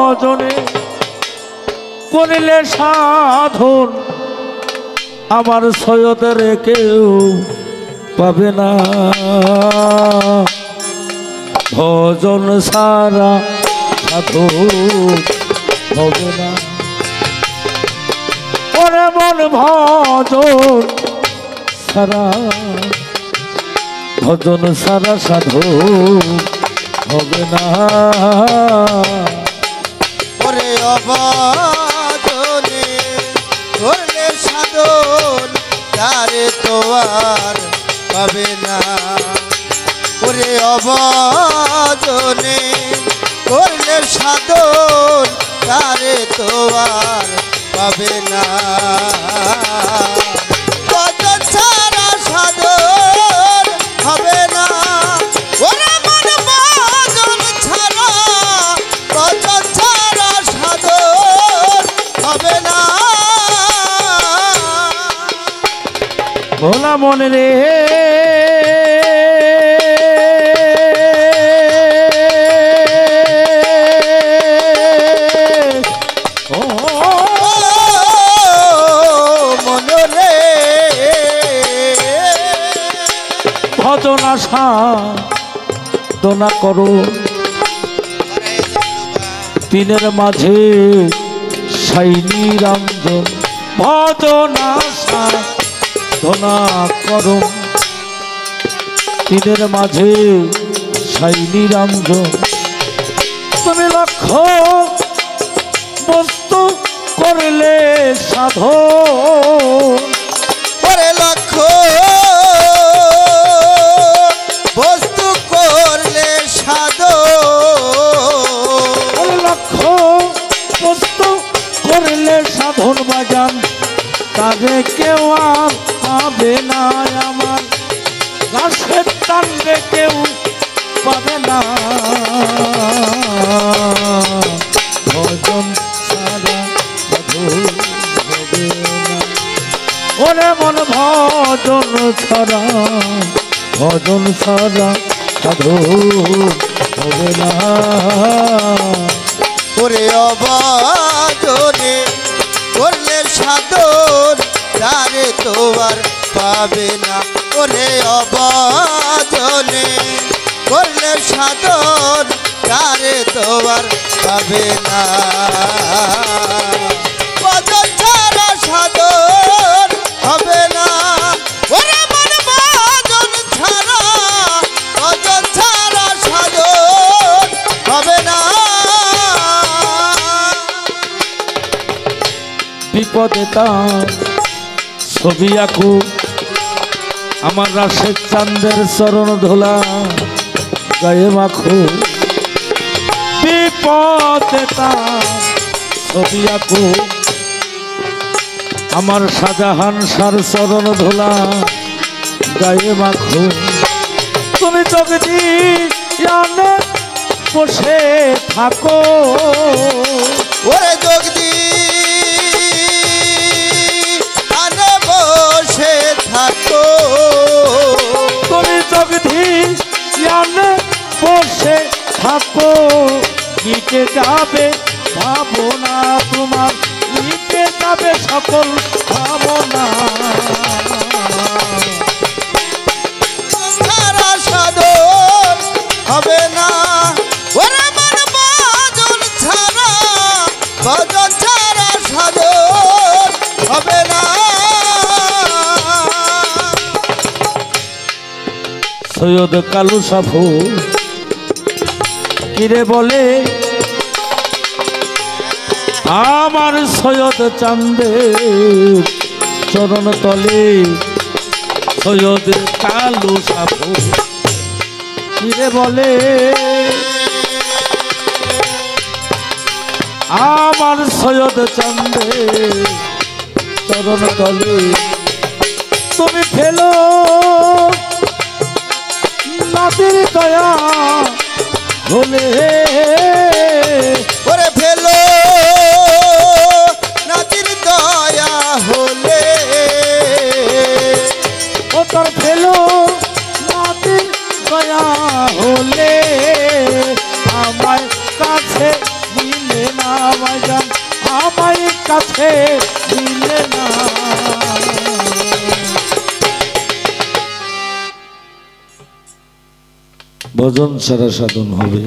ভজনে করিলে সাধন আমার সৈয়দের কেউ পাবে না ভজন সারা সাধন হবে না ওরে মন ভজন সারা সাধন হবে না ওরে অবাদনে করলে সাধন তারে তো আর পাবে না ওরে অবাদনে করলে সাধন তারে তো আর পাবে না ভজন ছাড়া সাধন হবে না ওরে মন ভজন ছাড়া ভজন ছাড়া সাধন হবে না ভোলা মনে রে ভজন আশা দোনা করো তিনের মাঝে সাইনি রঞ্জন ভজন আশা দোনা করো তিনের মাঝে সাইনি রঞ্জন তুমি লক্ষ্য বস্তু করলে সাধন ওরে লক্ষ্য বস্তু করলে সাধন লক্ষ্য বস্তু করলে সাধন বাজান তারে কেউ আর পাবে না আমার গাছের টানলে কেউ পাবে না ভজন সারা সাধন হবে না ওরে মন ভজন ছাড়া সাধন হবে না ওরে অবাদনে করলে সাধন তারে তো আর পাবে না ওরে অবাদনে করলে সাধন তারে তো আর পাবে না ভজন ছাড়া সাধন হবে না ওরে মন ভজন ছাড়া ভজন ছাড়া সাধন হবে না বিপদে তার ছবি আঁকু আমার রাশেদ চাঁদের চরণ ধোলা গায়ে মাখো বিপদে তার ছবি আঁকু আমার শাহজাহান সার চরণ ধোলা গায়ে মাখো তুমি জগদি জানে বসে থাকো ওরে জগদি আনে বসে থাকো তুমি জগদি জানে বসে থাকো মিটে যাবে ভাবনা তোমার মিটে যাবে সকল ভাবনা সারা সাধন হবে না ওরে মন ভজন ছাড়া ভজন ছাড়া সাধন হবে না সৈয়দ কালু সাফু কিরে বলে আমার সৈয়দ চাঁদের চরণ তলে সৈয়দ কালু সাফু কিরে বলে আমার সৈয়দ চাঁদের চরণ তলে তুমি ফেলো নাদের দয়া হলে ওরে ফেলো নাতির দয়া হলে ও তোর ফেলো নাদের দয়া হলে আমার কাছে নিলে না কাছে মিলে না। ভজন ছাড়া সাধন হবে।